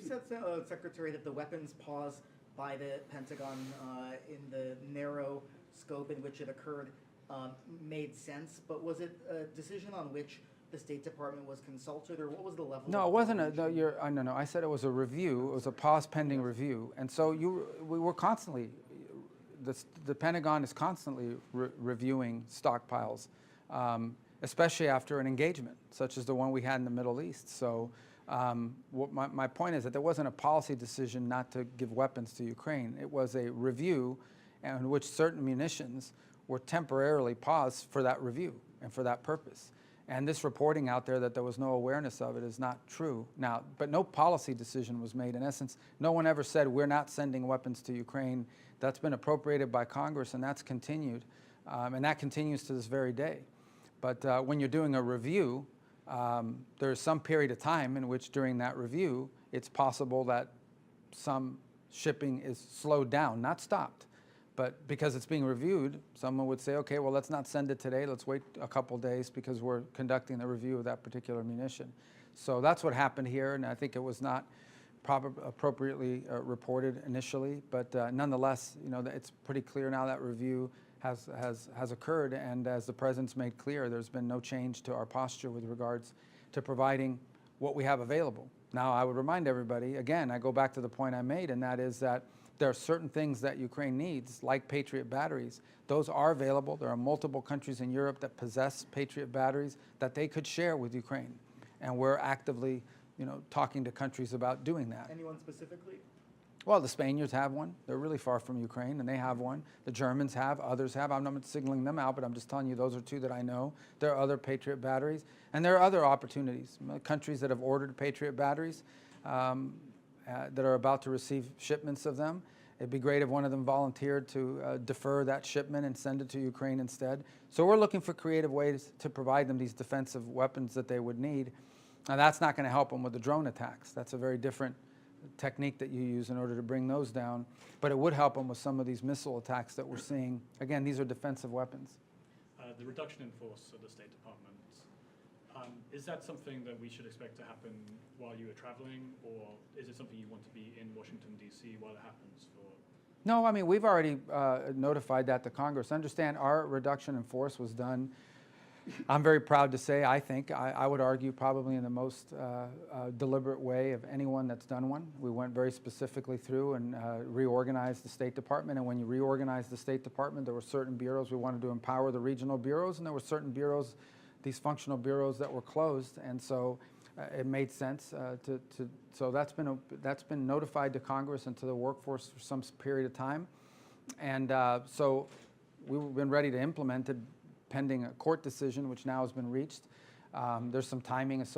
You said, Secretary, that the weapons pause by the Pentagon in the narrow scope in which it occurred made sense, but was it a decision on which the State Department was consulted, or what was the level? No, it wasn't a. No. I said it was a review. It was a pause pending review, and so we were constantly. The Pentagon is constantly reviewing stockpiles, especially after an engagement such as the one we had in the Middle East. So my point is that there wasn't a policy decision not to give weapons to Ukraine. It was a review in which certain munitions were temporarily paused for that review and for that purpose. And this reporting out there that there was no awareness of it is not true. Now, but no policy decision was made. In essence, no one ever said we're not sending weapons to Ukraine. That's been appropriated by Congress, and that's continued. And that continues to this very day. But when you're doing a review, there's some period of time in which during that review, it's possible that some shipping is slowed down, not stopped. But because it's being reviewed, someone would say, okay, well, let's not send it today. Let's wait a couple days because we're conducting the review of that particular munition. So that's what happened here, and I think it was not appropriately reported initially. But nonetheless, it's pretty clear now that review has occurred, and as the President's made clear, there's been no change to our posture with regards to providing what we have available. Now, I would remind everybody, again, I go back to the point I made, and that is that there are certain things that Ukraine needs, like Patriot batteries. Those are available. There are multiple countries in Europe that possess Patriot batteries that they could share with Ukraine. And we're actively, talking to countries about doing that. Anyone specifically? Well, the Spaniards have one. They're really far from Ukraine, and they have one. The Germans have, others have. I'm not singling them out, but I'm just telling you those are two that I know. There are other Patriot batteries, and there are other opportunities. Countries that have ordered Patriot batteries that are about to receive shipments of them. It'd be great if one of them volunteered to defer that shipment and send it to Ukraine instead. So we're looking for creative ways to provide them these defensive weapons that they would need. Now, that's not going to help them with the drone attacks. That's a very different technique that you use in order to bring those down. But it would help them with some of these missile attacks that we're seeing. Again, these are defensive weapons. The reduction in force of the State Department, is that something that we should expect to happen while you are traveling, or is it something you want to be in Washington, D.C. while it happens? No, I mean, we've already notified that to Congress. Understand, our reduction in force was done, I'm very proud to say, I would argue probably in the most deliberate way of anyone that's done one. We went very specifically through and reorganized the State Department, and when you reorganize the State Department, there were certain bureaus we wanted to empower the regional bureaus, and there were certain bureaus, these functional bureaus, that were closed, and so it made sense so that's been notified to Congress and to the workforce for some period of time, and so we've been ready to implement it pending a court decision, which now has been reached. There's some timing associated